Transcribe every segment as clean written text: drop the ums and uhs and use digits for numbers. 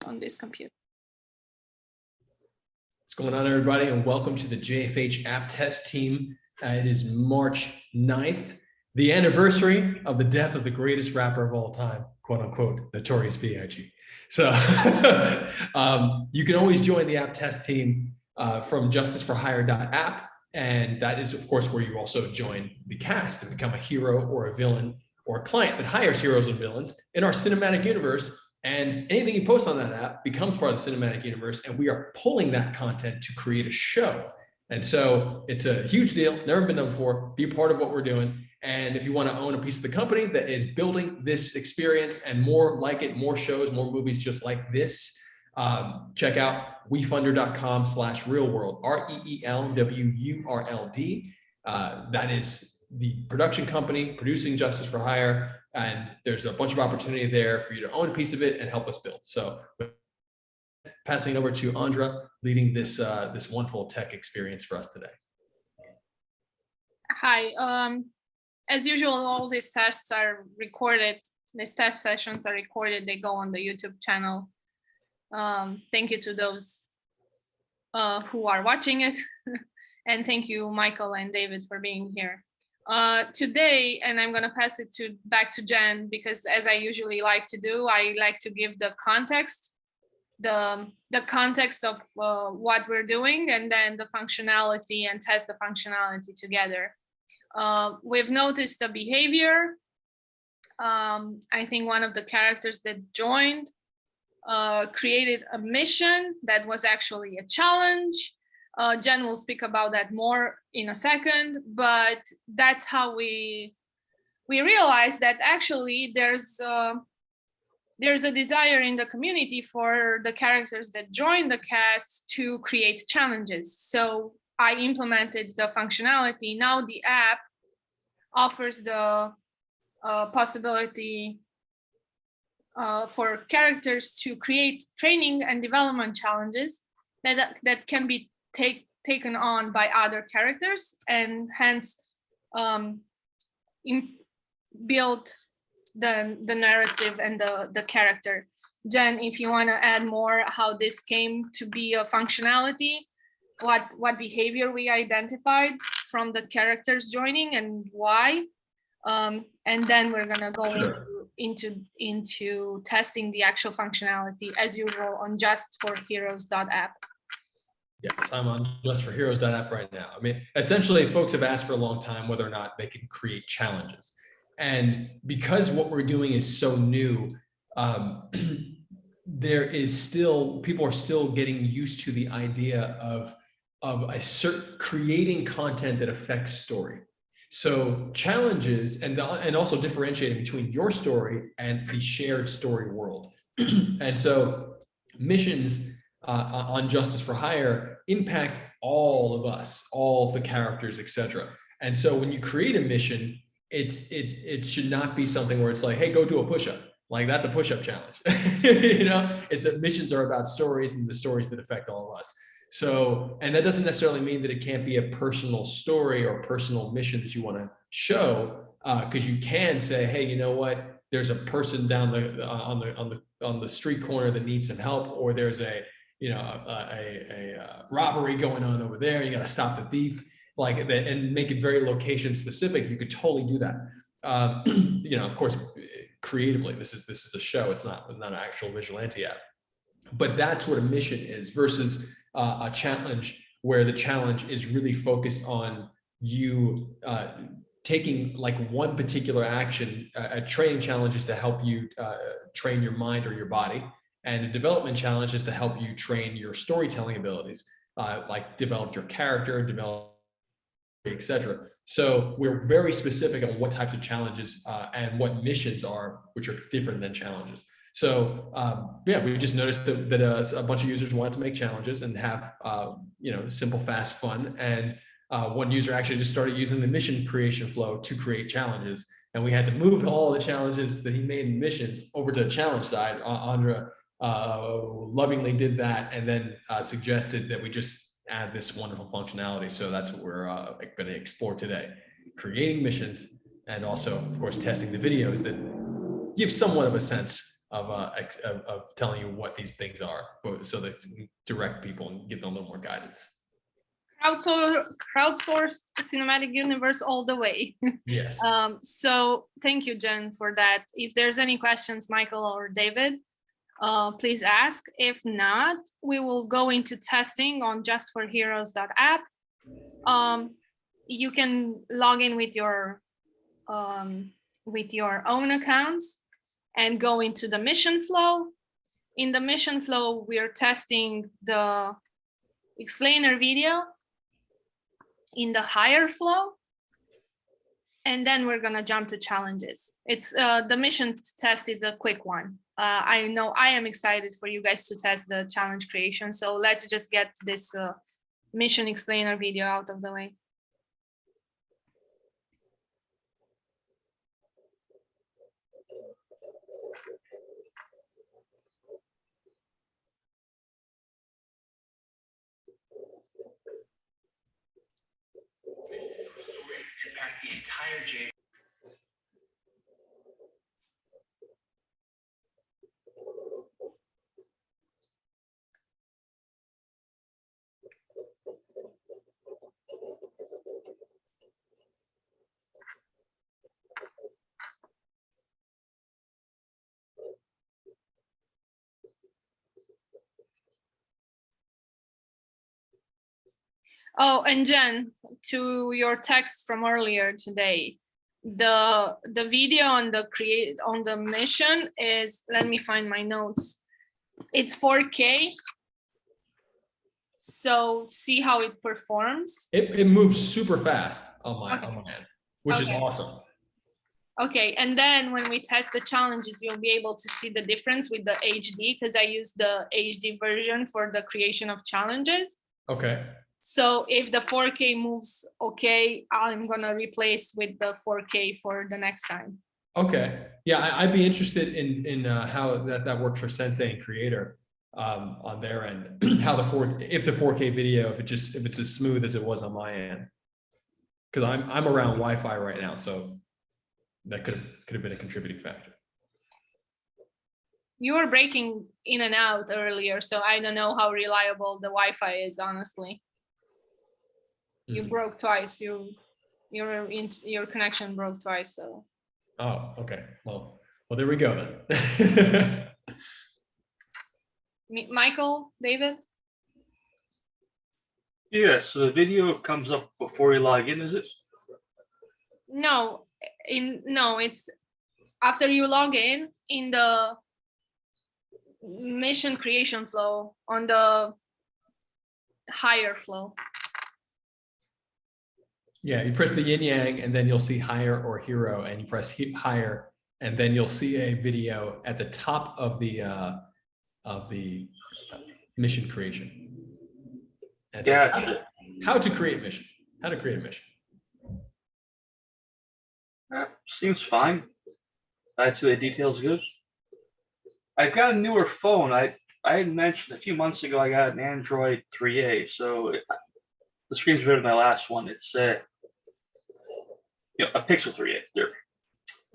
on this computer. What's going on, everybody, and welcome to the JFH app test team. It is March 9th, the anniversary of the death of the greatest rapper of all time, quote unquote, Notorious B.I.G. So you can always join the app test team from justiceforhire.app. And that is, of course, where you also join the cast and become a hero or a villain or a client that hires heroes and villains in our cinematic universe. And anything you post on that app becomes part of the cinematic universe, and we are pulling that content to create a show. And so it's a huge deal, never been done before. Be part of what we're doing. And if you want to own a piece of the company that is building this experience and more like it, more shows, more movies just like this, check out wefunder.com/realworld, REELWURLD. That is the production company producing Justice for Hire. And there's a bunch of opportunity there for you to own a piece of it and help us build. So passing it over to Andra, leading this this wonderful tech experience for us today. Hi. As usual, all these tests are recorded. These test sessions are recorded. They go on the YouTube channel. Thank you to those who are watching it. And thank you, Michael and David, for being here. Today, and I'm going to pass it back to Jen, because as I usually like to do, I like to give the context, the context of what we're doing, and then the functionality, and test the functionality together. We've noticed the behavior. I think one of the characters that joined created a mission that was actually a challenge. Jen will speak about that more in a second, but that's how we realized that actually there's a desire in the community for the characters that join the cast to create challenges. So I implemented the functionality. Now the app offers the possibility for characters to create training and development challenges that can be taken on by other characters, and hence build the narrative and the character. Jen, if you want to add more how this came to be a functionality, what behavior we identified from the characters joining and why, and then we're gonna go into testing the actual functionality as usual on justforheroes.app. Yes, I'm on justforheroes.app right now. I mean, essentially, folks have asked for a long time whether or not they can create challenges. And because what we're doing is so new, there is still, people are still getting used to the idea of creating content that affects story. So challenges, and also differentiating between your story and the shared story world. And so missions on Justice for Hire impact all of us, all of the characters, etc. And so when you create a mission, it should not be something where it's like, hey, go do a push-up. Like, that's a push-up challenge. You know, missions are about stories, and the stories that affect all of us. So, and that doesn't necessarily mean that it can't be a personal story or personal mission that you want to show, because you can say, hey, you know what, there's a person down on the street corner that needs some help, or there's a robbery going on over there. You got to stop the thief, like that, and make it very location specific. You could totally do that. You know, of course, creatively, this is a show. It's not an actual vigilante app, but that's what a mission is versus a challenge, where the challenge is really focused on you taking like one particular action. A training challenge is to help you train your mind or your body. And a development challenge is to help you train your storytelling abilities, like develop your character, develop, etc. So we're very specific on what types of challenges and what missions are, which are different than challenges. So yeah, we just noticed that a bunch of users wanted to make challenges and have simple, fast fun. And one user actually just started using the mission creation flow to create challenges. And we had to move all the challenges that he made in missions over to the challenge side. Andra lovingly did that, and then suggested that we just add this wonderful functionality. So that's what we're going to explore today: creating missions, and also, of course, testing the videos that give somewhat of a sense of telling you what these things are, so that you direct people and give them a little more guidance. Crowdsourced cinematic universe all the way. Yes. So thank you, Jen, for that. If there's any questions, Michael or David, please ask. If not, we will go into testing on justforheroes.app. You can log in with your own accounts and go into the mission flow. In the mission flow, we are testing the explainer video in the higher flow, and then we're gonna jump to challenges. It's the mission test is a quick one. I know I am excited for you guys to test the challenge creation, so let's just get this mission explainer video out of the way. Impact the entire JFH. Oh, and Jen, to your text from earlier today, the video on the mission is, let me find my notes. It's 4K. So see how it performs. It moves super fast on my Okay. on my end, which is Okay. awesome. Okay, and then when we test the challenges, you'll be able to see the difference with the HD, because I use the HD version for the creation of challenges. Okay. So if the 4K moves okay, I'm gonna replace with the 4K for the next time. Okay. Yeah, I'd be interested in how that works for Sensei and Creator on their end. How if the 4K video, if it's as smooth as it was on my end, because I'm around Wi-Fi right now, so that could have been a contributing factor. You were breaking in and out earlier, so I don't know how reliable the Wi-Fi is, honestly. You broke twice. Your connection broke twice. So. Oh, okay. Well, there we go then. Michael, David. Yeah, so the video comes up before you log in, is it? No, it's after you log in the mission creation flow on the higher flow. Yeah, you press the yin yang and then you'll see higher or hero, and you press higher and then you'll see a video at the top of the mission creation. And it says, how to create mission, how to create a mission. Seems fine. I'd say the details good. I've got a newer phone. I had mentioned a few months ago I got an Android 3A, so the screen's better than my last one. It's a Pixel 3A. There.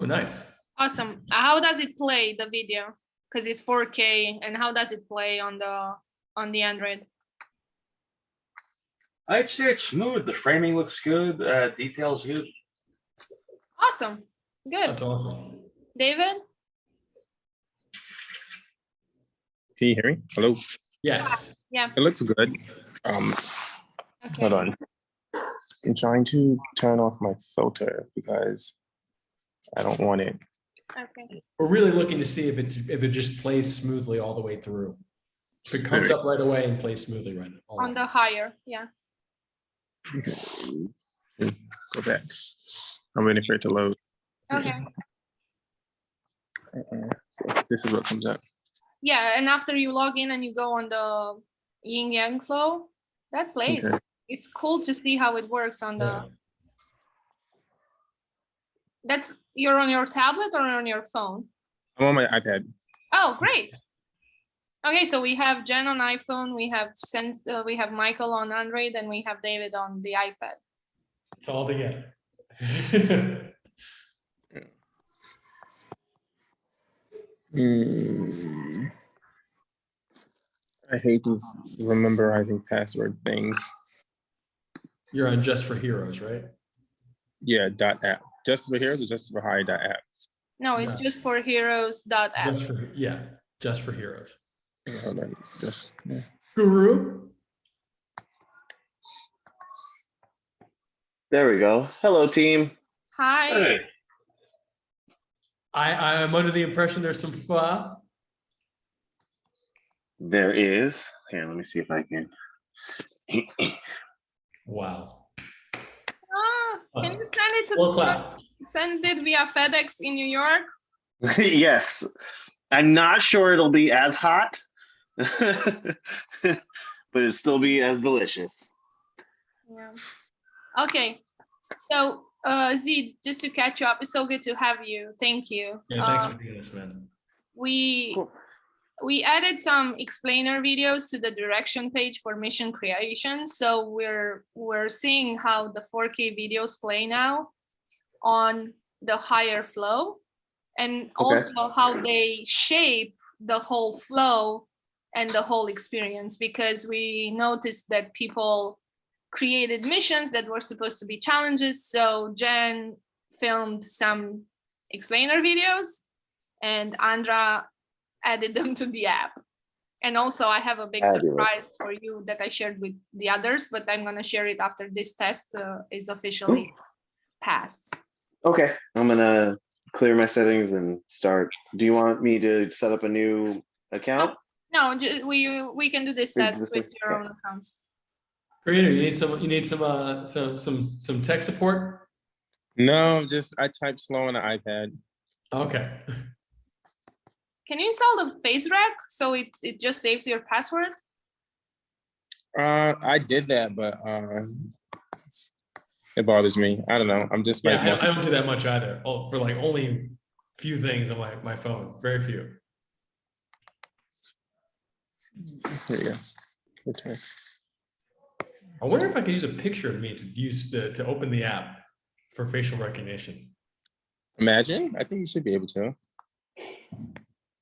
Oh, nice. Awesome. How does it play the video? Because it's 4K, and how does it play on the Android? I'd say it's smooth. The framing looks good. Details good. Awesome. Good. That's awesome. David? Can you hear me? Hello? Yes. Yeah. It looks good. Okay. Hold on. I'm trying to turn off my filter because I don't want it. Okay. We're really looking to see if it just plays smoothly all the way through. If it comes up right away and plays smoothly right On the higher, yeah. Go back. I'm waiting for it to load. Okay. This is what comes up. Yeah, and after you log in and you go on the yin yang flow, that plays. Okay. It's cool to see how it works on the. Yeah. You're on your tablet or on your phone? I'm on my iPad. Oh, great. Okay, so we have Jen on iPhone, we have we have Michael on Android, and we have David on the iPad. It's all together. I hate these memorizing password things. You're on Just for Heroes, right? Yeah, .app. Just for Heroes or Just for Hire .app? No, it's No. just for heroes.app. Just for Heroes. Hold on, just, yeah. Guru. There we go. Hello, team. Hi. Hey, I'm under the impression there's some pho. There is. Here, let me see if I can. Wow. Can you send it Slow clap. send it via FedEx in New York? Yes. I'm not sure it'll be as hot, but it'll still be as delicious. Yeah. Okay. So Z, just to catch you up, it's so good to have you. Thank you. Yeah, thanks for doing this, man. We added some explainer videos to the direction page for mission creation. So we're seeing how the 4K videos play now on the higher flow, and also how they shape the whole flow and the whole experience, because we noticed that people created missions that were supposed to be challenges. So Jen filmed some explainer videos and Andra added them to the app. And also I have a big surprise for you that I shared with the others, but I'm going to share it after this test is officially passed. Okay, I'm gonna clear my settings and start. Do you want me to set up a new account? No, we can do this test with your own accounts. Creator, you need some tech support? No, just I type slow on the iPad. Okay. Can you install the face rack so it just saves your password? I did that, but it bothers me. I don't know. I'm just like, Yeah, I don't do that much either. For like only few things on my phone, very few. here you go. Okay. I wonder if I could use a picture of me to open the app for facial recognition. Imagine. I think you should be able to.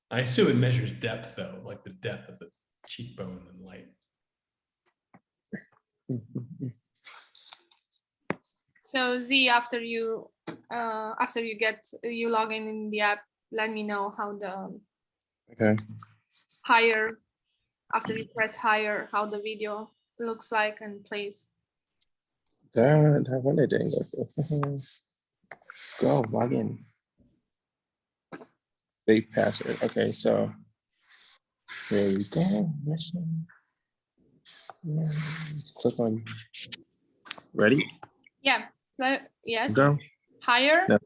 I assume it measures depth though, like the depth of the cheekbone and light. So Z, after you log in the app, let me know how the higher, after you press higher, how the video looks like and plays. God, I wonder it didn't go through. Go log in. Save password. Okay, so there we go. Mission. Click on. Ready? Yeah. Yes. Go. Higher. No.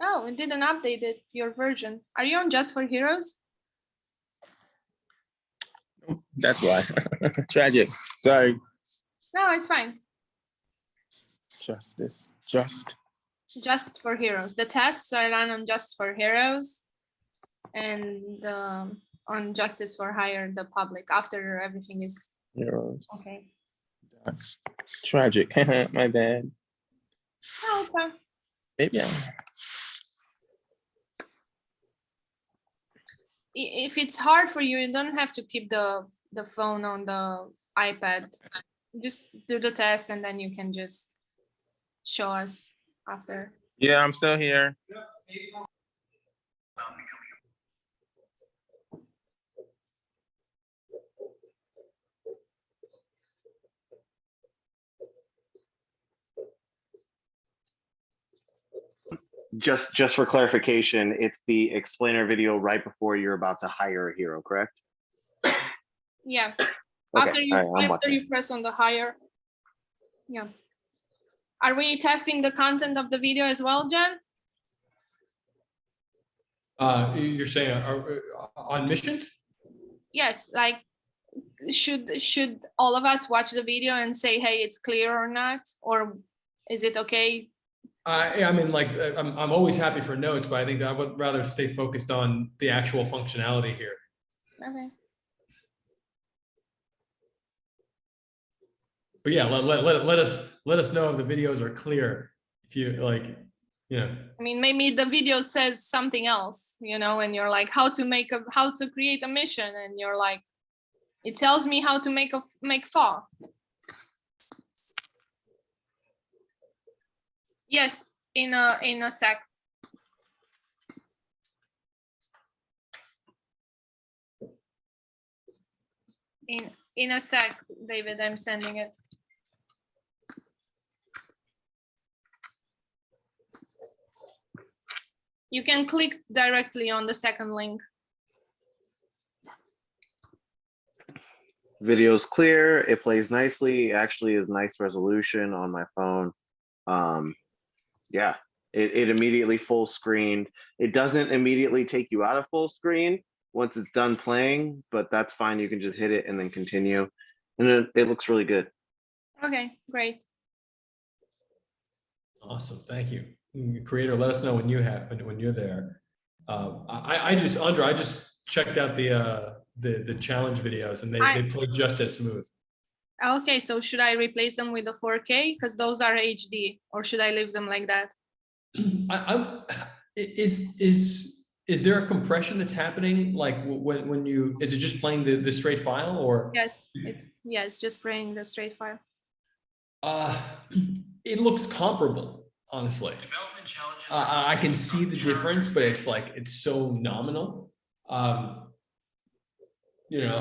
Oh, it didn't update your version. Are you on Just for Heroes? That's why. Tragic. Sorry. No, it's fine. Justice. Just for Heroes. The tests are done on Just for Heroes and on Justice for Hire, the public, after everything is Heroes. okay. That's tragic. My bad. Oh, okay. Maybe If it's hard for you, you don't have to keep the phone on the iPad. Just do the test and then you can just show us after. Yeah, I'm still here. Just for clarification, it's the explainer video right before you're about to hire a hero, correct? Yeah. Okay. After you press on the higher. Yeah. Are we testing the content of the video as well, Jen? You're saying on missions? Yes, like should all of us watch the video and say, hey, it's clear or not? Or is it okay? I mean, like, I'm always happy for notes, but I think I would rather stay focused on the actual functionality here. Okay. But yeah, let us know if the videos are clear. If you like, Yeah. I mean, maybe the video says something else, you know, and you're like, how to create a mission, and you're like, it tells me how to make fall. Yes, in a sec. In a sec, David, I'm sending it. You can click directly on the second link. Video's clear. It plays nicely. Actually, is nice resolution on my phone. Yeah, it immediately full screened. It doesn't immediately take you out of full screen once it's done playing, but that's fine. You can just hit it and then continue, and it looks really good. Okay, great. Awesome, thank you. Creator, let us know when you're there. I just checked out the challenge videos, and they play just as smooth. Okay, so should I replace them with the 4K because those are HD, or should I leave them like that? Is there a compression that's happening? Like when you, is it just playing the straight file, or? Yes, it's just playing the straight file. It looks comparable, honestly. Development challenges. I can see the difference, but it's like, it's so nominal. You know,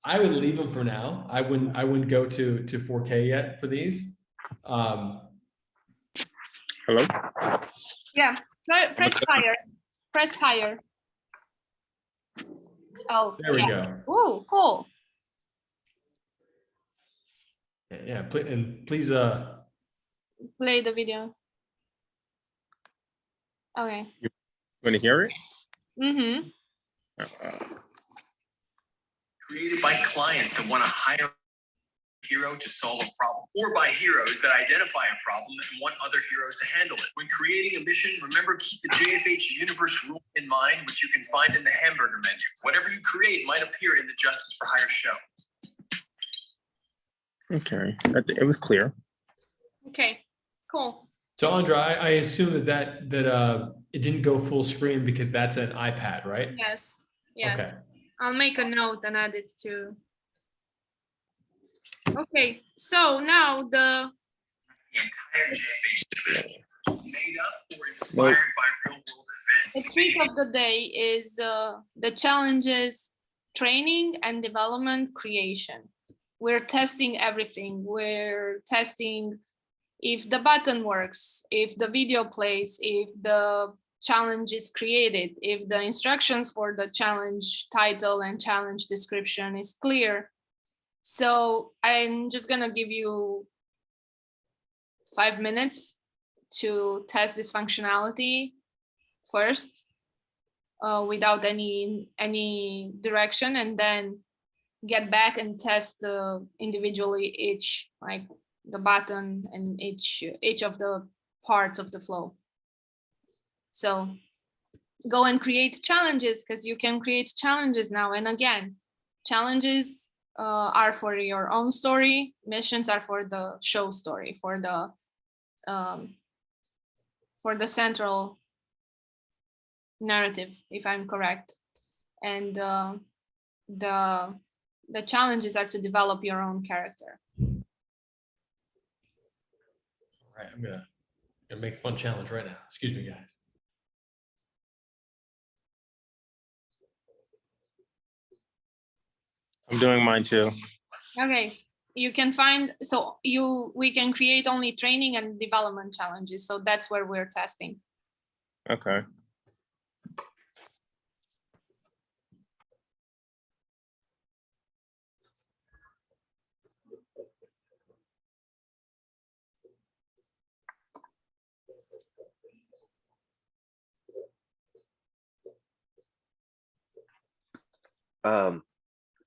I would leave them for now. I wouldn't go to 4K yet for these. Hello? Yeah, press higher. Press higher. Oh, There we yeah. go. Ooh, cool. Yeah, and please Play the video. Okay. You want to hear it? Mm-hmm. Created by clients that want to hire a hero to solve a problem, or by heroes that identify a problem and want other heroes to handle it. When creating a mission, remember, keep the JFH universe rule in mind, which you can find in the hamburger menu. Whatever you create might appear in the Justice for Hire show. Okay, it was clear. Okay, cool. So Andra, I assume that it didn't go full screen because that's an iPad, right? Yes, yes. Okay. I'll make a note and add it to. Okay, so now the entire JFH made up or inspired by real world events. the trick of the day is the challenges, training and development, creation. We're testing everything. We're testing if the button works, if the video plays, if the challenge is created, if the instructions for the challenge title and challenge description is clear. So I'm just gonna give you 5 minutes to test this functionality first without any direction, and then get back and test individually each, like the button and each of the parts of the flow. So go and create challenges, because you can create challenges now. And again, challenges are for your own story. Missions are for the show story, for the central narrative, if I'm correct. And the challenges are to develop your own character. All right, I'm gonna make a fun challenge right now. Excuse me, guys. I'm doing mine too. Okay, you can find, so we can create only training and development challenges. So that's where we're testing. Okay.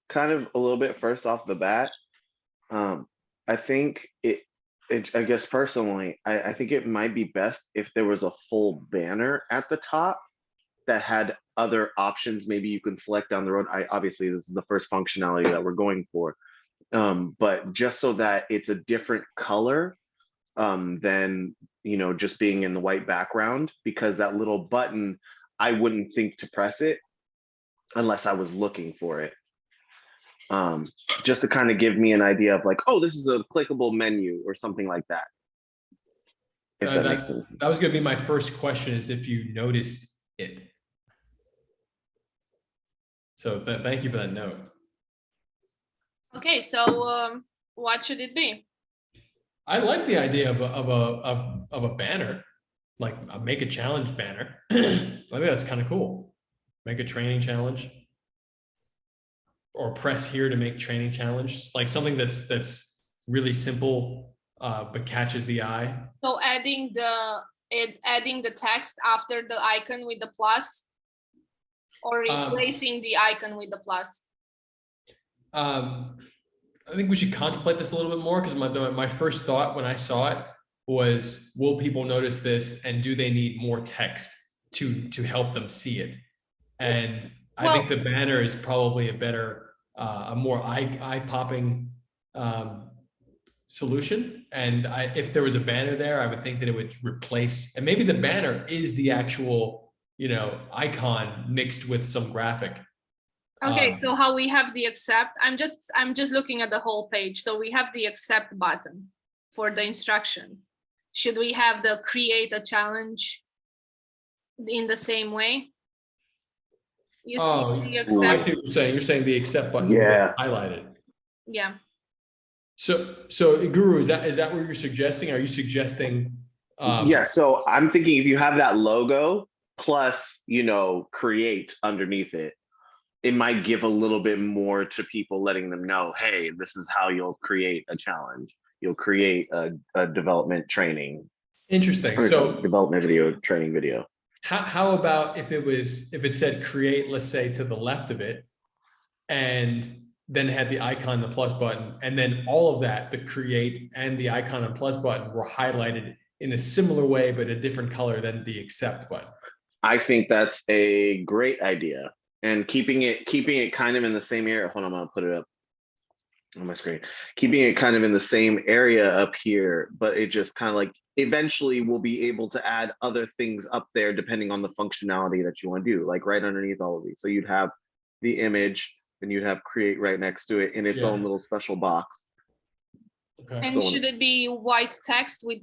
Kind of a little bit first off the bat, I think I guess personally, I think it might be best if there was a full banner at the top that had other options. Maybe you can select down the road. Obviously this is the first functionality that we're going for, but just so that it's a different color than you know, just being in the white background, because that little button, I wouldn't think to press it unless I was looking for it. Just to kind of give me an idea of like, oh, this is a clickable menu or something like that. If that makes sense. That was going to be my first question, is if you noticed it. So thank you for that note. Okay, so what should it be? I like the idea of a banner, like a make a challenge banner. I think that's kind of cool. Make a training challenge, or press here to make training challenge, like something that's really simple, but catches the eye. So adding the text after the icon with the plus, or replacing the icon with the plus. I think we should contemplate this a little bit more, because my first thought when I saw it was, will people notice this, and do they need more text to help them see it? And I think the banner is probably a better, a more eye-popping solution. And if there was a banner there, I would think that it would replace, and maybe the banner is the actual, you know, icon mixed with some graphic. Okay, so how we have the accept, I'm just looking at the whole page. So we have the accept button for the instruction. Should we have the create a challenge in the same way? You see the I accept? see what you're saying. You're saying the accept button Yeah. highlighted. Yeah. So Guru, is that what you're suggesting? Are you suggesting? Yeah, so I'm thinking if you have that logo plus, you know, create underneath it, it might give a little bit more to people, letting them know, hey, this is how you'll create a challenge. You'll create a development training. Interesting. Or So development video, training video. how about if it said create, let's say, to the left of it, and then had the icon, the plus button, and then all of that, the create and the icon and plus button, were highlighted in a similar way, but a different color than the accept button? I think that's a great idea. And keeping it kind of in the same area. Hold on, I'm gonna put it up on my screen. Keeping it kind of in the same area up here, but it just kind of like, eventually we'll be able to add other things up there depending on the functionality that you want to do, like right underneath all of these. So you'd have the image, and you'd have create right next to it in its own little special box. Okay. And So- should it be white text with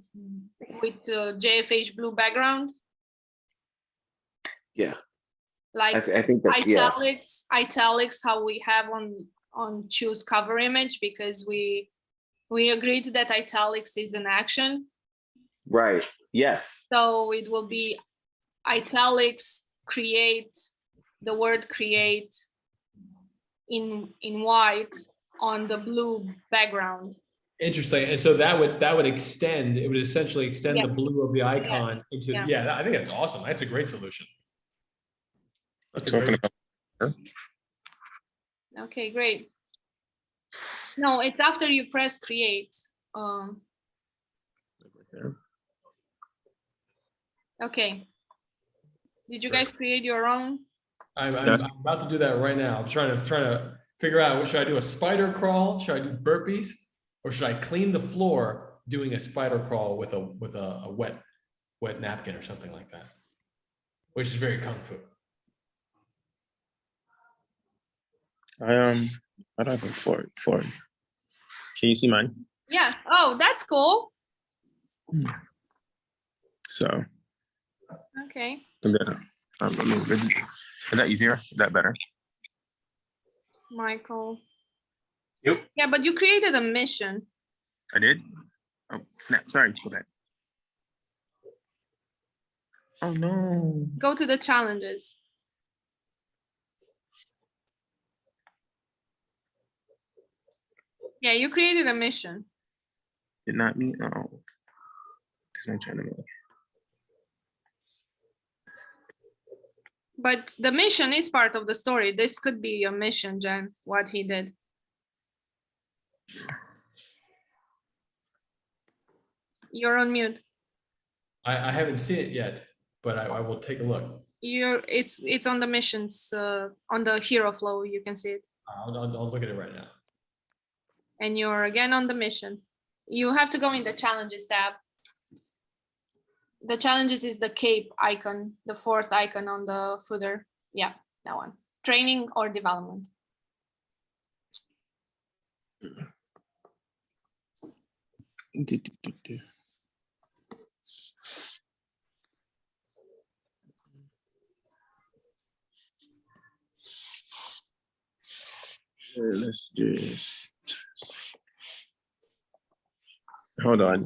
the JFH blue background? Yeah, Like I think that, yeah. italics how we have on choose cover image, because we agreed that italics is an action. Right, yes. So it will be italics create, the word create in white on the blue background. Interesting. And so that would extend, it would essentially extend the blue of the icon into, I think that's awesome. That's a great solution. That's a Talking great, about Okay, great. No, it's after you press create. Okay. Did you guys create your own? I'm about to do that right now. I'm trying to figure out, what should I do? A spider crawl? Should I do burpees? Or should I clean the floor doing a spider crawl with a wet napkin or something like that? Which is very kung fu. I don't have a Ford. Can you see mine? Yeah. Oh, that's cool. So Okay. and then, I mean, is that easier? Is that better? Michael. Yep. Yeah, but you created a mission. I did. Oh snap! Sorry. Go back. Oh no. Go to the challenges. Yeah, you created a mission. Did not me. Oh. This one trying to move. But the mission is part of the story. This could be a mission, Jen, what he did. You're on mute. I haven't seen it yet, but I will take a look. It's on the missions, on the hero flow, you can see it. I'll look at it right now. And you're again on the mission. You have to go in the challenges tab. The challenges is the cape icon, the fourth icon on the footer. Yeah, that one. Training or development. Let's just hold on.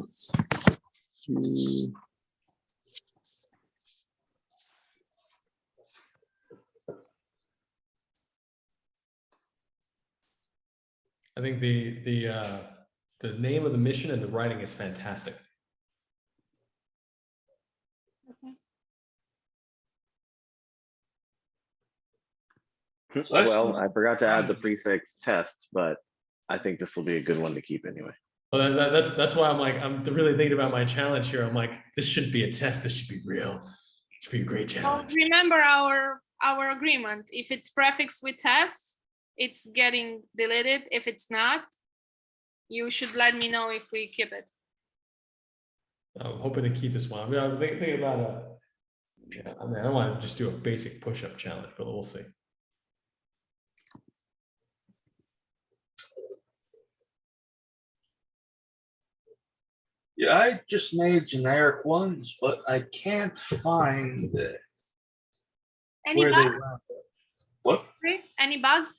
I think the name of the mission and the writing is fantastic. Well, I forgot to add the prefix test, but I think this will be a good one to keep anyway. Well, that's why I'm like, I'm really thinking about my challenge here. I'm like, this shouldn't be a test. This should be real. It should be a great Well, challenge. remember our agreement. If it's prefixed with test, it's getting deleted. If it's not, you should let me know if we keep it. I'm hoping to keep this one. I mean, I'm thinking about yeah, I mean, I don't want to just do a basic push-up challenge, but we'll see. Yeah, I just made generic ones, but I can't find Any where they bugs? went. What? Any bugs?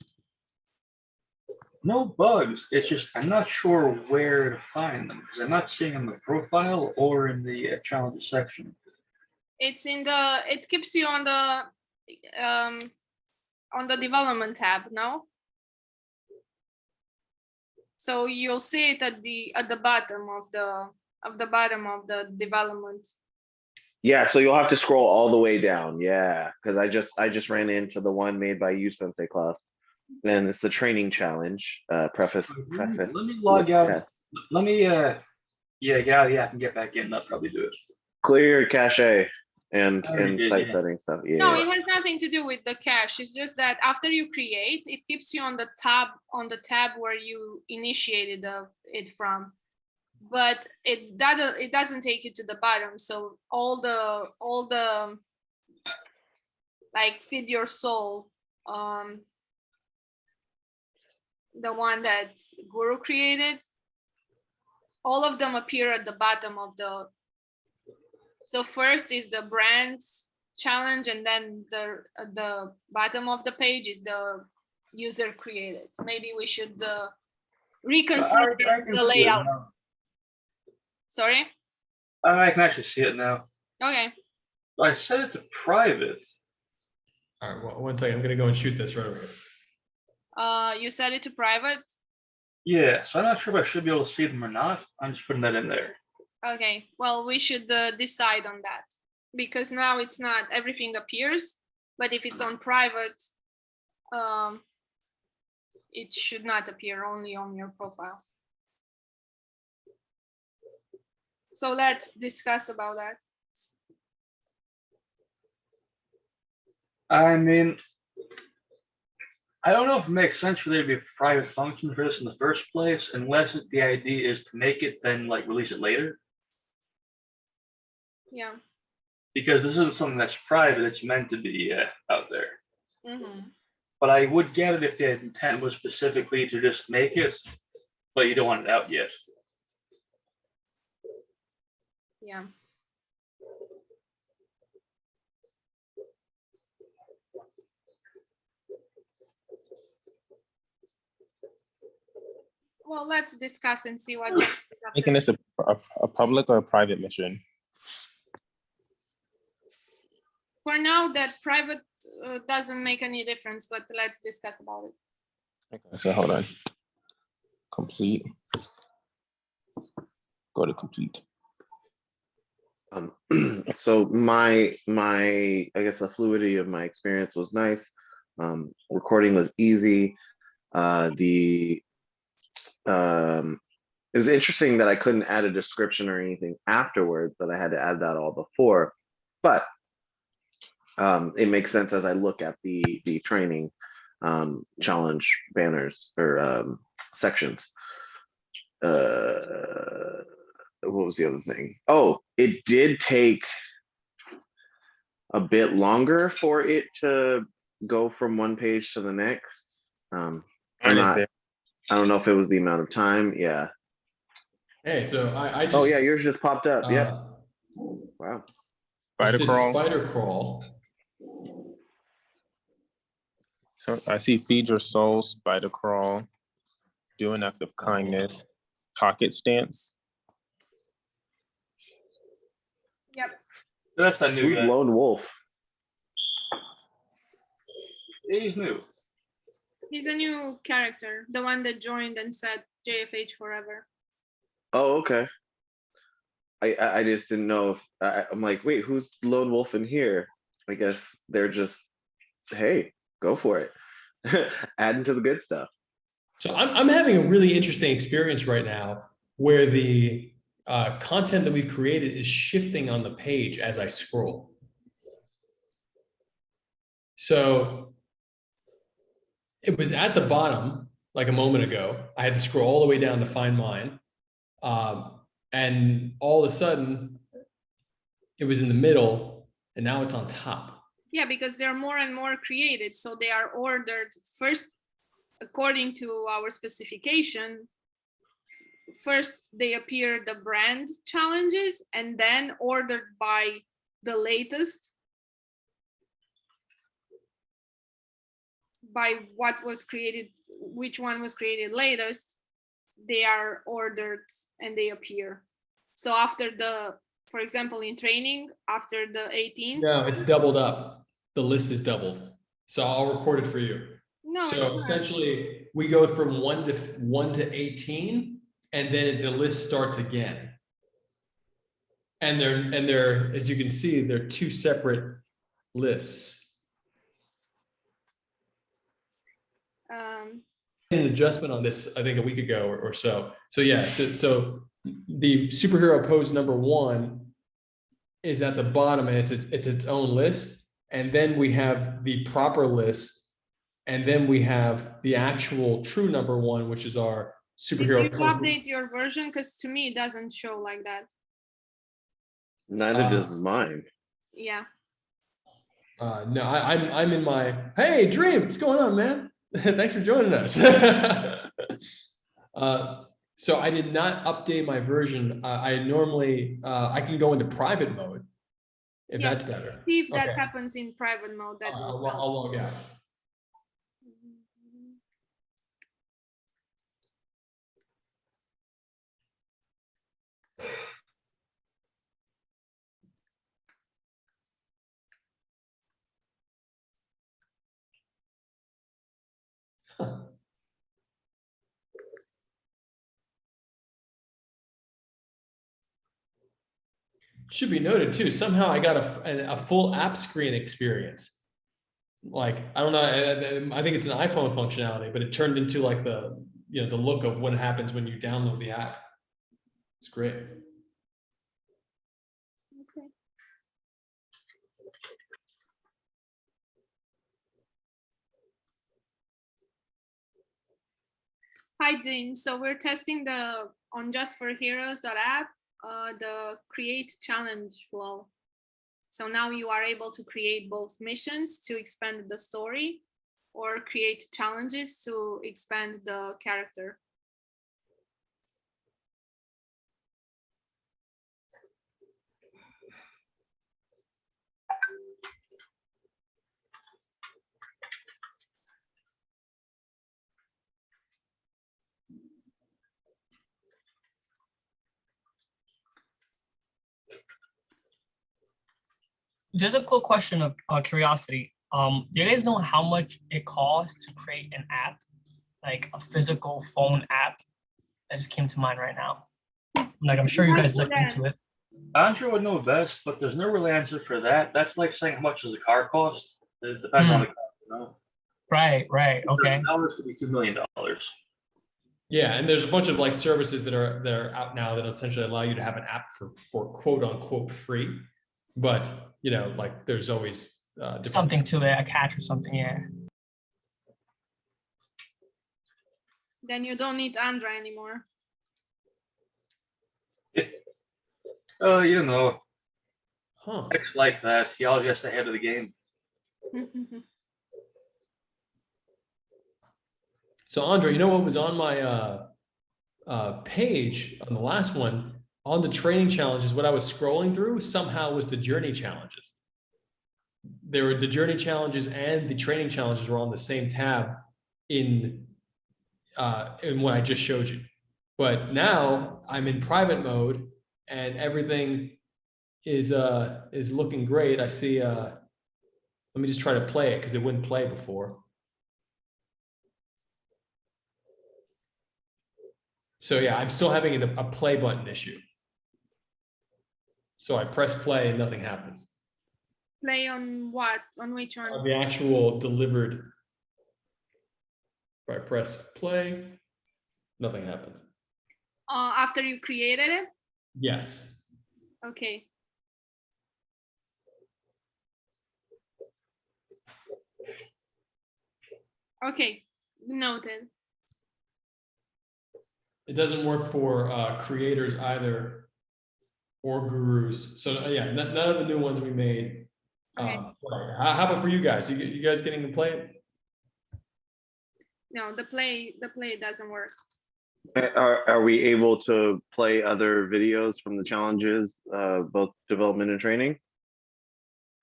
No bugs. It's just I'm not sure where to find them because I'm not seeing them in the profile or in the challenges section. It's in the. It keeps you on the development tab. No. So you'll see it at the bottom of the development. Yeah, so you'll have to scroll all the way down. Yeah, because I just ran into the one made by you, Sensei Claus, and it's the training challenge. Preface. Let me log with out. test. Let me yeah, get out of here. I can get back in. That'll probably do it. Clear cache and I already did, site yeah. setting stuff. Yeah. No, it has nothing to do with the cache. It's just that after you create, it keeps you on the tab where you initiated it from, but it doesn't take you to the bottom. So all the like feed your soul, the one that Guru created, all of them appear at the bottom of the. So first is the brands challenge, and then the bottom of the page is the user created. Maybe we should reconsider I can the see it layout. now. Sorry. I can actually see it now. Okay. I set it to private. All right, well, 1 second. I'm gonna go and shoot this right over here. You set it to private. Yeah, so I'm not sure if I should be able to see them or not. I'm just putting that in there. Okay. Well, we should decide on that because now it's not everything appears, but if it's on private, it should not appear, only on your profile. So let's discuss about that. I mean, I don't know if it makes sense for there to be a private function for this in the first place, unless the idea is to make it, then like release it later. Yeah. Because this isn't something that's private, it's meant to be out there. Mm-hmm. But I would get it if the intent was specifically to just make it, but you don't want it out yet. Yeah. Well, let's discuss and see what. Making this a public or a private mission? For now, that private doesn't make any difference, but let's discuss about it. Okay, so hold on. Complete. Go to complete. So my I guess the fluidity of my experience was nice. Recording was easy. It was interesting that I couldn't add a description or anything afterwards, that I had to add that all before, but it makes sense as I look at the training challenge banners or sections. What was the other thing? Oh, it did take a bit longer for it to go from one page to the next. I'm not, I don't know if it was the amount of time. Yeah. Hey, so I just. Oh yeah, yours just popped up. Yep. uh, Wow. I just Spider did crawl. spider crawl. So I see feed your soul, spider crawl, do an act of kindness, pocket stance. Yep. That's that new Who's guy. Lone Wolf? He's new. He's a new character, the one that joined and said JFH forever. Oh, okay. I just didn't know if I'm like, wait, who's Lone Wolf in here? I guess they're just, hey, go for it. Adding to the good stuff. So I'm having a really interesting experience right now where the content that we've created is shifting on the page as I scroll. So it was at the bottom like a moment ago. I had to scroll all the way down to find mine. And all of a sudden it was in the middle and now it's on top. Yeah, because they're more and more created. So they are ordered first according to our specification. First, they appear the brand challenges and then ordered by the latest, by what was created, which one was created latest. They are ordered and they appear. So after the, for example, in training, after the 18th. No, it's doubled up. The list is doubled. So I'll record it for you. No, So it's not. essentially we go from 1 to 18 and then the list starts again. And they're, as you can see, they're two separate lists. An adjustment on this, I think a week ago or so. So yeah, so the superhero pose number 1 is at the bottom and it's its own list. And then we have the proper list. And then we have the actual true number 1, which is our superhero. Did you update your version? Because to me, it doesn't show like that. Neither does mine. Yeah. No, I'm in my, hey, Dream, what's going on, man? Thanks for joining us. So I did not update my version. I normally, I can go into private mode if Yeah, that's better. See if that Okay. happens in private mode. That will help. I'll log out. Should be noted too, somehow I got a full app screen experience. Like, I don't know, I think it's an iPhone functionality, but it turned into like the look of what happens when you download the app. It's great. Okay. Hi, Dean. So we're testing the on justforheroes.app, the create challenge flow. So now you are able to create both missions to expand the story or create challenges to expand the character. Just a quick question of curiosity. Do you guys know how much it costs to create an app, like a physical phone app? That just came to mind right now. I'm sure you guys looked into it. Andrew would know best, but there's no real answer for that. That's like saying how much does a car cost? It depends on the car, you know? Right, okay. Dollars could be $2 million. Yeah, and there's a bunch of like services that are out now that essentially allow you to have an app for quote unquote free, but like there's always Something to it, a catch or something, yeah. Then you don't need Andra anymore. You know, Huh. it's like that. He always gets ahead of the game. So Andre, you know what was on my page on the last one on the training challenges? What I was scrolling through somehow was the journey challenges. There were the journey challenges and the training challenges were on the same tab in what I just showed you. But now I'm in private mode and everything is looking great. I see. Let me just try to play it because it wouldn't play before. So yeah, I'm still having a play button issue. So I press play and nothing happens. Play on what? On which one? On the actual delivered. If I press play, nothing happens. After you created it? Yes. Okay. Okay, noted. It doesn't work for creators either or gurus. So yeah, none of the new ones we made. Okay. How about for you guys? You guys getting to play it? No, the play doesn't work. Are we able to play other videos from the challenges, both development and training?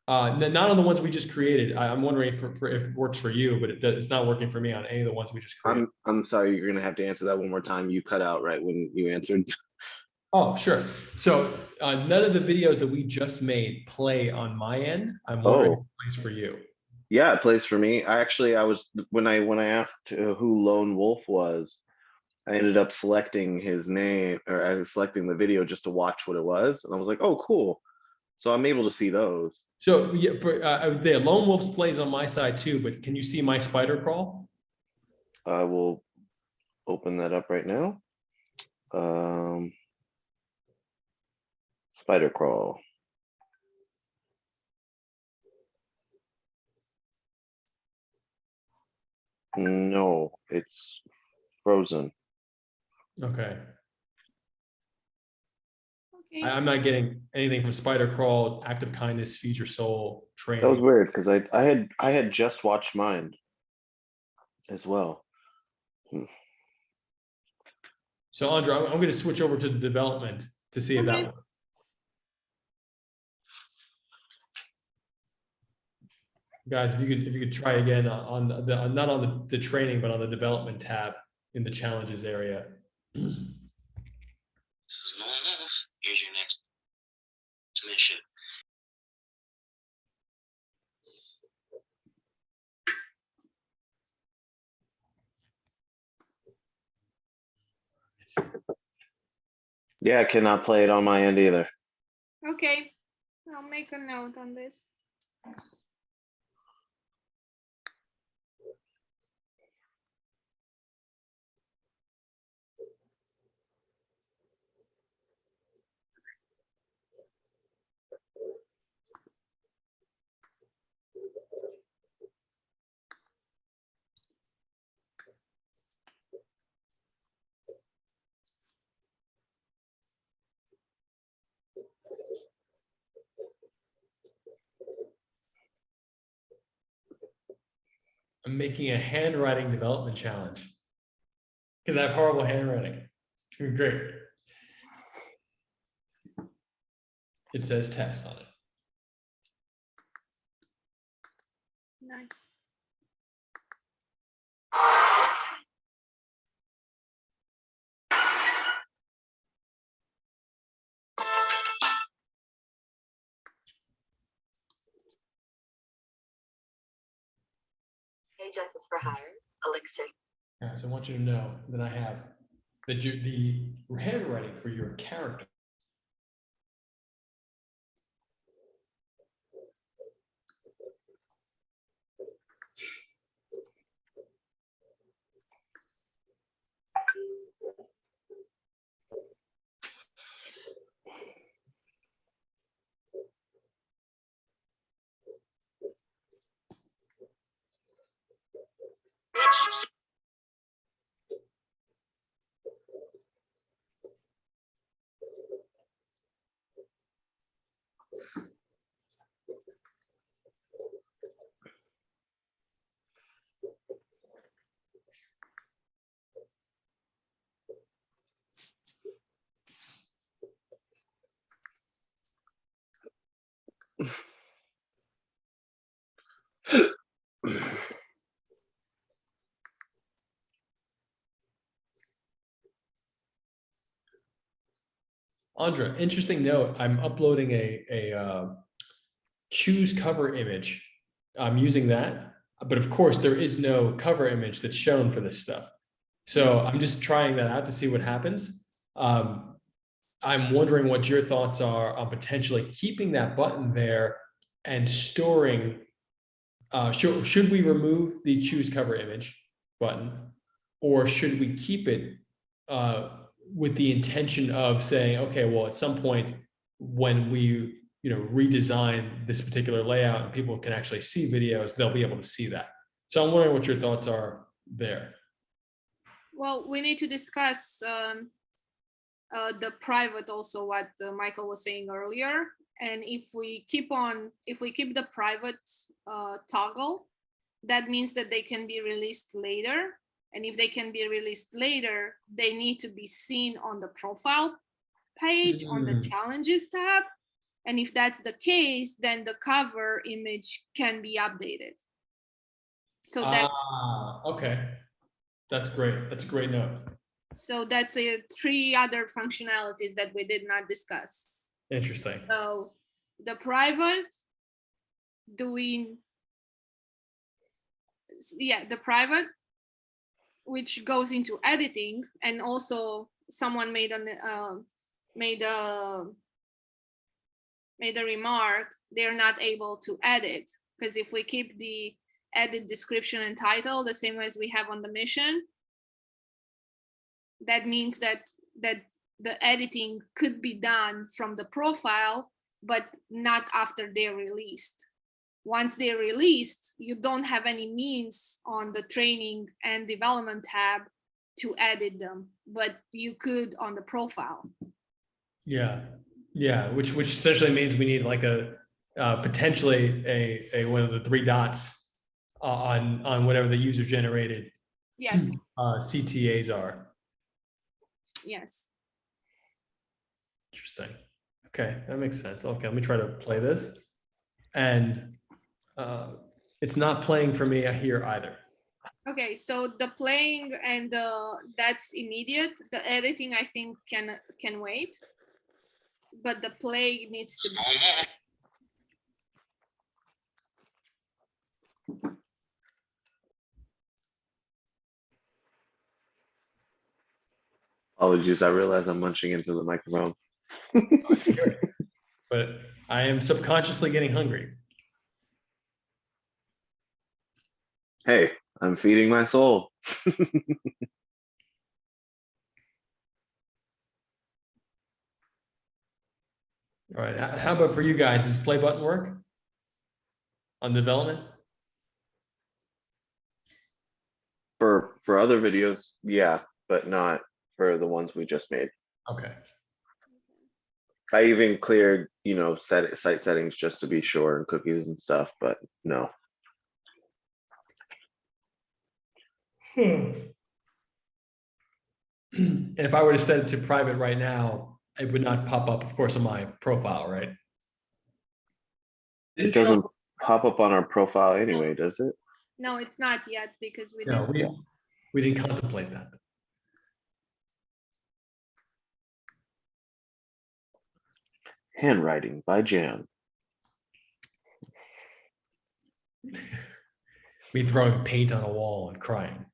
Not on the ones we just created. I'm wondering if it works for you, but it's not working for me on any of the ones we just created. I'm sorry, you're gonna have to answer that one more time. You cut out right when you answered. Oh, sure. So none of the videos that we just made play on my end. I'm wondering if it plays for you. Yeah, it plays for me. I was when I asked who Lone Wolf was, I ended up selecting his name, or I was selecting the video just to watch what it was, and I was like, oh, cool. So I'm able to see those. So yeah, for the Lone Wolf's plays on my side too, but can you see my spider crawl? I will open that up right now. Spider crawl. No, it's frozen. Okay. Okay. I'm not getting anything from spider crawl, active kindness, feed your soul, training. That was weird because I had just watched mine as well. So Andra, I'm going to switch over to the development to see if that works. Guys, if you could try again on the not on the training, but on the development tab in the challenges area. This is normal. Here's your next mission. Yeah, I cannot play it on my end either. Okay, I'll make a note on this. I'm making a handwriting development challenge because I have horrible handwriting. It's gonna be great. It says test on it. Nice. Hey, Justice for Hire, Elixir. All right, so I want you to know that I have the handwriting for your character. Andra, interesting note. I'm uploading a choose cover image. I'm using that, but of course there is no cover image that's shown for this stuff. So I'm just trying that out to see what happens. I'm wondering what your thoughts are on potentially keeping that button there and storing. Should we remove the choose cover image button, or should we keep it with the intention of saying, okay, well, at some point when we redesign this particular layout and people can actually see videos, they'll be able to see that. So I'm wondering what your thoughts are there. Well, we need to discuss the private also, what Michael was saying earlier. And if we keep the private toggle, that means that they can be released later. And if they can be released later, they need to be seen on the profile page on the challenges tab. And if that's the case, then the cover image can be updated. So that's okay. That's great. That's a great note. So that's 3 other functionalities that we did not discuss. Interesting. So the private the private, which goes into editing, and also someone made a remark, they're not able to edit, because if we keep the edit description and title the same as we have on the mission, that means that the editing could be done from the profile, but not after they're released. Once they're released, you don't have any means on the training and development tab to edit them, but you could on the profile. Yeah, which essentially means we need like a potentially a one of the 3 dots on whatever the user generated Yes. CTAs are. Yes. Interesting. Okay, that makes sense. Okay, let me try to play this. And it's not playing for me here either. Okay, so the playing and that's immediate. The editing, I think, can wait, but the play needs to be. Apologies, I realize I'm munching into the microphone. But I am subconsciously getting hungry. Hey, I'm feeding my soul. All right, how about for you guys? Does play button work on development? For other videos, yeah, but not for the ones we just made. Okay. I even cleared, site settings just to be sure, and cookies and stuff, but no. And if I were to set it to private right now, it would not pop up, of course, on my profile, right? It doesn't pop up on our profile anyway, does it? No, it's not yet, because we No, didn't. we didn't contemplate that. Handwriting by Jan. Me throwing paint on a wall and crying.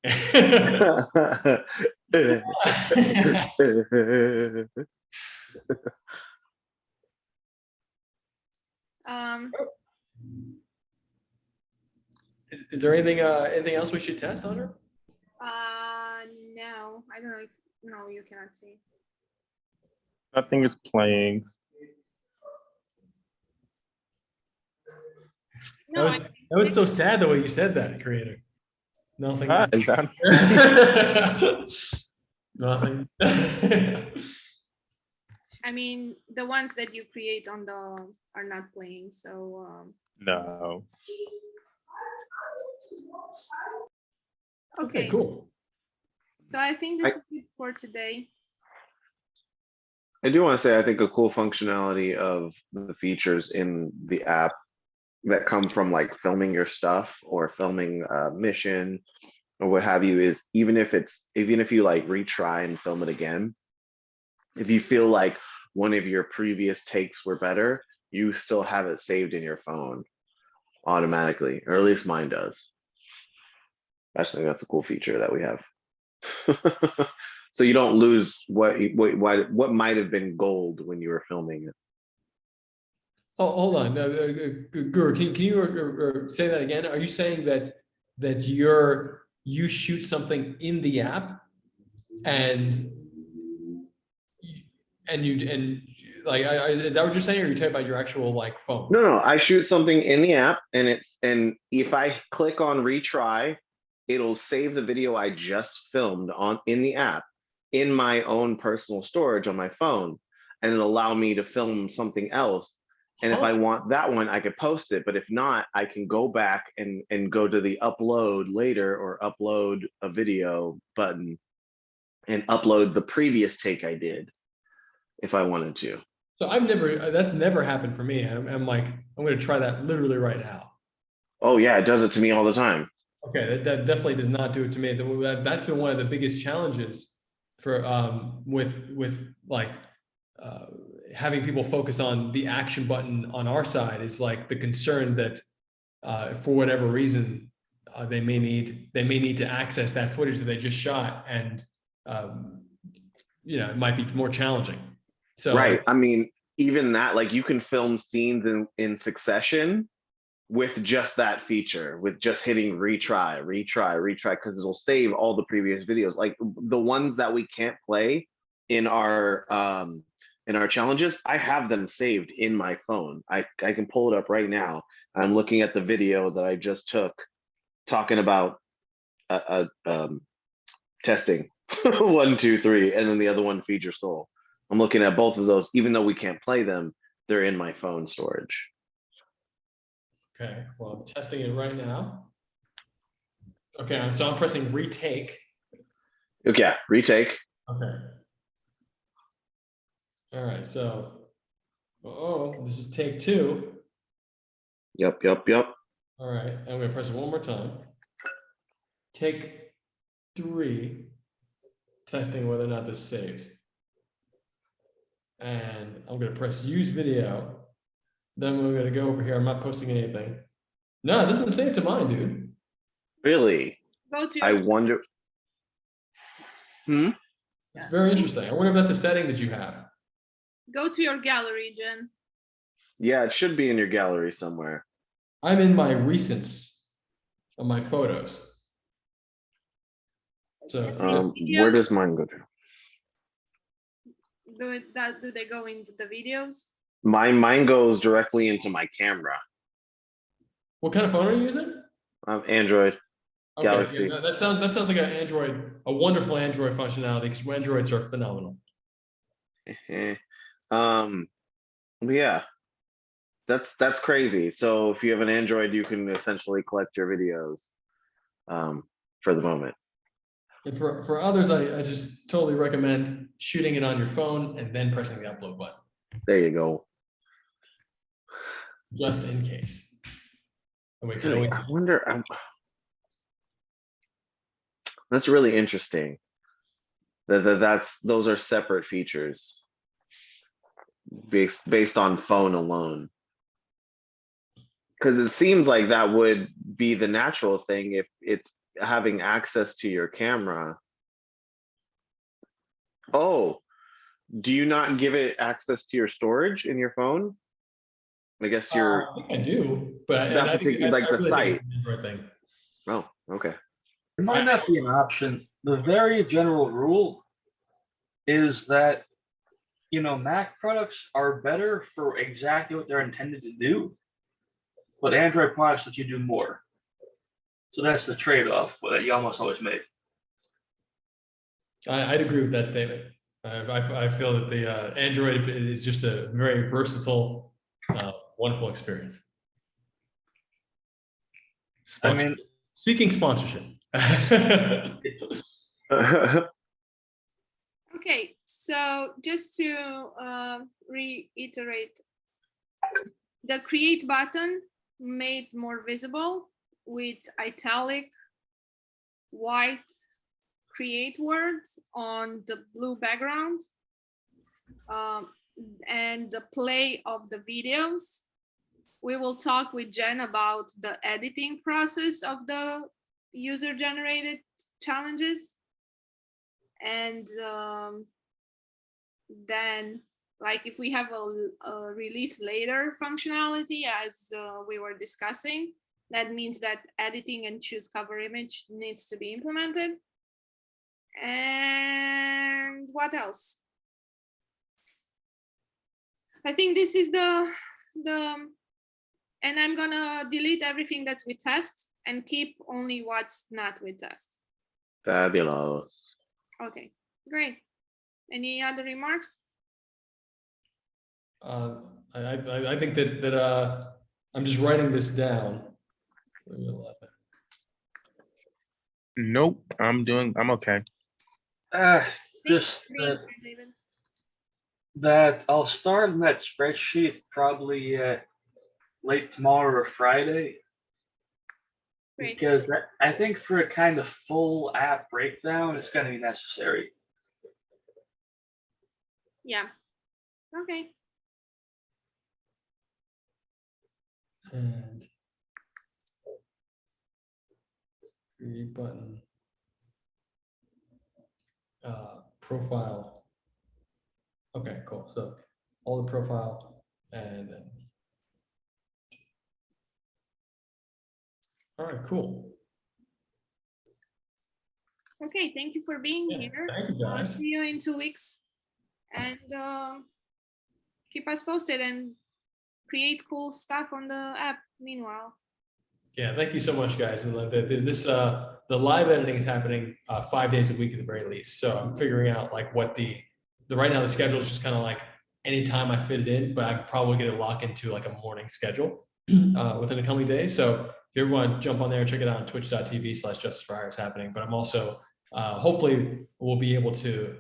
Is there anything else we should test on her? No, I don't know if, no, you cannot see. Nothing is playing. No, That was so sad the way you said that, creator. Nothing. Is that Nothing. I mean, the ones that you create on the are not playing, so no? Okay, okay, cool. so I think this is it for today. I do want to say, I think a cool functionality of the features in the app that come from like filming your stuff or filming a mission or what have you is even if you like retry and film it again, if you feel like, one of your previous takes were better, you still have it saved in your phone automatically, or at least mine does. I just think that's a cool feature that we have. So you don't lose what might have been gold when you were filming it. Oh, hold on, Guru, can you or say that again? Are you saying that you shoot something in the app and like is that what you're saying, or are you talking about your actual like phone? No, I shoot something in the app, and if I click on retry, it'll save the video I just filmed in the app in my own personal storage on my phone, and it'll allow me to film something else. And if I want that one, I could post it. But if not, I can go back and go to the upload later or upload a video button and upload the previous take I did if I wanted to. So that's never happened for me. I'm like, I'm going to try that literally right now. Oh yeah, it does it to me all the time. Okay, that definitely does not do it to me. That's been one of the biggest challenges for with like having people focus on the action button on our side, is like the concern that for whatever reason they may need to access that footage that they just shot, and it might be more challenging. So right, I mean, even that, like, you can film scenes in succession with just that feature, with just hitting retry, because it'll save all the previous videos. Like the ones that we can't play in our challenges, I have them saved in my phone. I can pull it up right now. I'm looking at the video that I just took talking about testing 1, 2, 3, and then the other one, Feed Your Soul. I'm looking at both of those. Even though we can't play them, they're in my phone storage. Okay, well, I'm testing it right now. Okay, so I'm pressing retake. Okay, retake. Okay. All right, so, this is take 2. Yep. All right, I'm gonna press it one more time. Take 3, testing whether or not this saves. And I'm gonna press use video. Then we're gonna go over here. I'm not posting anything. No, it doesn't save to mine, dude. Really? Go to I your, wonder. It's very interesting. I wonder if that's a setting that you have. go to your gallery, Jen. Yeah, it should be in your gallery somewhere. I'm in my recents of my photos. So where does mine go to? Do they go into the videos? Mine goes directly into my camera. what kind of phone are you using? Android. Okay, Galaxy. yeah, that sounds like a wonderful Android functionality, because Androids are phenomenal. Yeah, that's crazy. So if you have an Android, you can essentially collect your videos for the moment. And for others, I just totally recommend shooting it on your phone and then pressing the upload button, There you go. just in case. And we can Really, always, I wonder. That's really interesting. Those are separate features based on phone alone. Because it seems like that would be the natural thing if it's having access to your camera. Oh, do you not give it access to your storage in your phone? I guess you're I think I do, but that I think particular, like the really think site. it's an Android thing. Oh, okay. It might not be an option. The very general rule is that, Mac products are better for exactly what they're intended to do, but Android products let you do more. So that's the trade-off that you almost always make. I'd agree with that statement. I feel that the Android is just a very versatile, wonderful experience. I mean, Seeking sponsorship. Okay, so just to reiterate, the create button made more visible with italic white create words on the blue background. and the play of the videos. We will talk with Jen about the editing process of the user-generated challenges. And then, like, if we have a release later functionality, as we were discussing, that means that editing and choose cover image needs to be implemented. And what else? I think this is the and I'm gonna delete everything that's with test and keep only what's not with test. Fabulous. Okay, great. Any other remarks? I think that I'm just writing this down. Nope, I'm okay. Just that I'll start on that spreadsheet probably late tomorrow or Friday. Great. Because I think for a kind of full app breakdown, it's going to be necessary. Yeah. Okay. And create button. Profile. Okay, cool. So all the profile and then. All right, cool. Okay, thank you for being here. Thank you, guys. See you in 2 weeks, and keep us posted and create cool stuff on the app meanwhile. Yeah, thank you so much, guys. And the live editing is happening 5 days a week at the very least. So I'm figuring out like what the right now the schedule is just kind of like anytime I fit it in, but I'm probably going to lock into like a morning schedule within the coming days. So if you ever want to jump on there, check it out on twitch.tv/justiceforhire is happening. But I'm also hopefully we'll be able to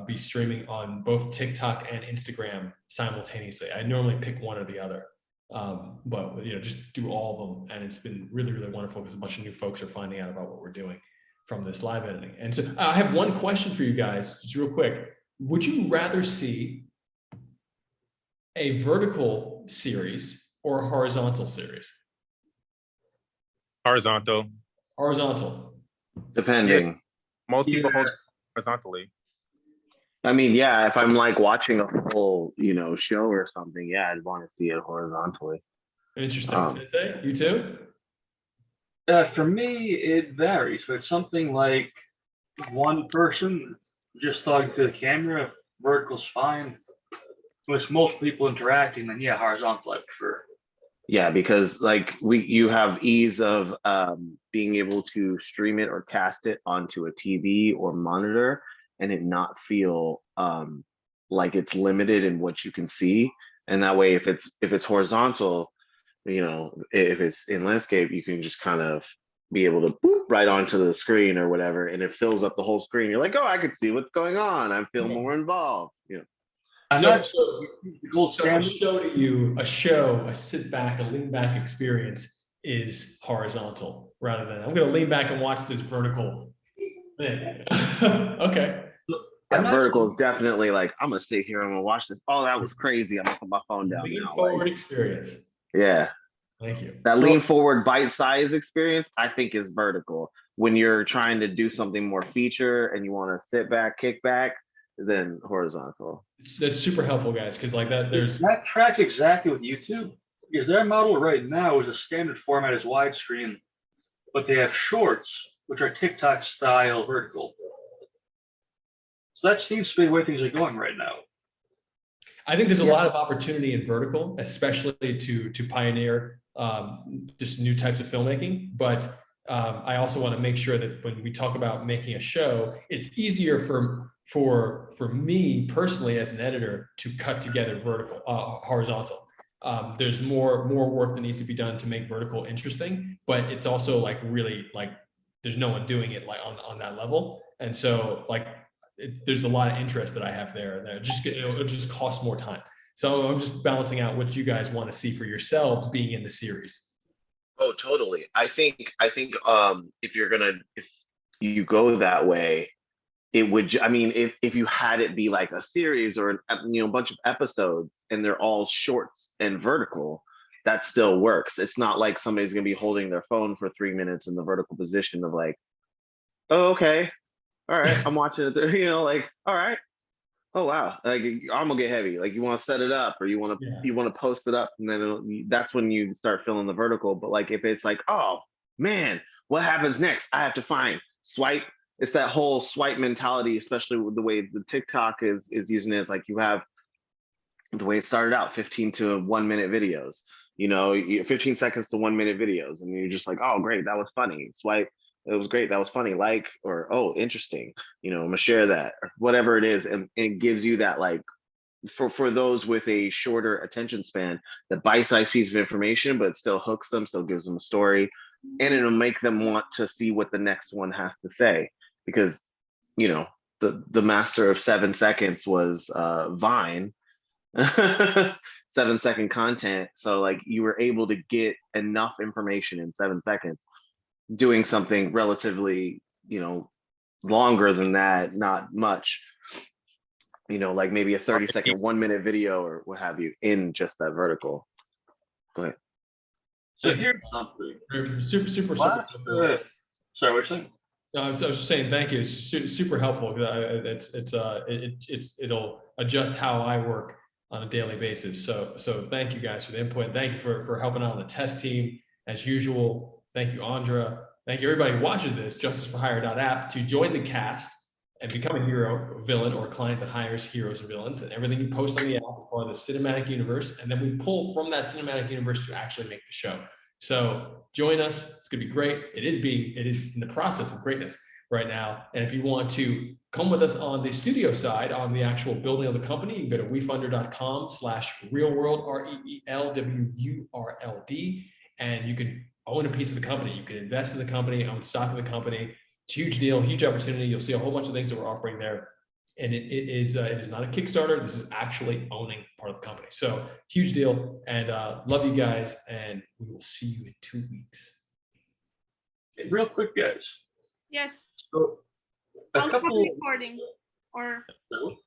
be streaming on both TikTok and Instagram simultaneously. I normally pick one or the other. But just do all of them, and it's been really, really wonderful because a bunch of new folks are finding out about what we're doing from this live editing. And so I have one question for you guys, just real quick. Would you rather see a vertical series or a horizontal series? Horizontal. Horizontal. Depending. Most people hold horizontally. I mean, yeah, if I'm like watching a full, show or something, yeah, I'd want to see it horizontally. Interesting. Sensei, you too? For me, it varies, but something like one person just talking to the camera, vertical's fine. With multiple people interacting, then yeah, horizontal I prefer. Yeah, because like you have ease of being able to stream it or cast it onto a TV or monitor and it not feel like it's limited in what you can see. And that way, if it's horizontal, if it's in landscape, you can just kind of be able to boop right onto the screen or whatever, and it fills up the whole screen. You're like, oh, I can see what's going on. I feel more involved. Yeah. So a sit back, a lean back experience is horizontal rather than I'm going to lean back and watch this vertical thing. Okay. Yeah, vertical is definitely like, I'm going to stay here. I'm going to watch this. Oh, that was crazy. I'm going to put my phone down lean now. Forward experience. Yeah. Thank you. That lean forward bite size experience, I think, is vertical. When you're trying to do something more feature and you want to sit back, kick back, then horizontal. That's super helpful, guys, because like that tracks exactly with YouTube, because their model right now is a standard format is widescreen, but they have shorts, which are TikTok style vertical. So that seems to be the way things are going right now. I think there's a lot of opportunity in vertical, especially to pioneer just new types of filmmaking. But I also want to make sure that when we talk about making a show, it's easier for me personally as an editor to cut together horizontal. There's more work that needs to be done to make vertical interesting, but it's also like really like there's no one doing it like on that level, and so like. There's a lot of interest that I have there, and it'll just cost more time. So I'm just balancing out what you guys want to see for yourselves being in the series. Oh, totally. I think if you go that way, it would, I mean, if you had it be like a series or a bunch of episodes and they're all shorts and vertical, that still works. It's not like somebody's gonna be holding their phone for 3 minutes in the vertical position of like, oh, okay, all right, I'm watching it, like, all right, oh wow, like I'm gonna get heavy. Like you want to set it up, or you want to post it up, and then that's when you start filling the vertical. But like if it's like, oh man, what happens next? I have to find swipe. It's that whole swipe mentality, especially with the way the TikTok is using it. It's like you have the way it started out, 15 to 1 minute videos. 15 seconds to 1 minute videos, and you're just like, oh great, that was funny. Swipe. It was great. That was funny. Like, or, oh, interesting. I'm gonna share that, or whatever it is. And it gives you that, like, for those with a shorter attention span, the bite-sized piece of information, but it still hooks them, still gives them a story. And it'll make them want to see what the next one has to say. Because, the master of 7 seconds was Vine. 7-second content. So like you were able to get enough information in 7 seconds. Doing something relatively, longer than that, not much, like maybe a 30-second, 1 minute video or what have you in just that vertical. Go ahead. So here's something. Super. Sorry, what you're saying? No, I was just saying thank you. It's super helpful. It'll adjust how I work on a daily basis. So thank you guys for the input. Thank you for helping out on the test team as usual. Thank you, Andra. Thank you, everybody who watches this, justiceforhire.app, to join the cast and become a hero, villain, or client that hires heroes and villains. And everything you post on the app is part of the cinematic universe. And then we pull from that cinematic universe to actually make the show. So join us. It's going to be great. It is in the process of greatness right now. And if you want to come with us on the studio side, on the actual building of the company, you can go to wefunder.com/reelworld, REELWURLD, and you can own a piece of the company. You can invest in the company, own stock in the company. It's a huge deal, huge opportunity. You'll see a whole bunch of things that we're offering there. And it is not a Kickstarter. This is actually owning part of the company. So huge deal. And love you guys. And we will see you in 2 weeks. Hey, real quick, guys. Yes. So I'll stop recording or. No?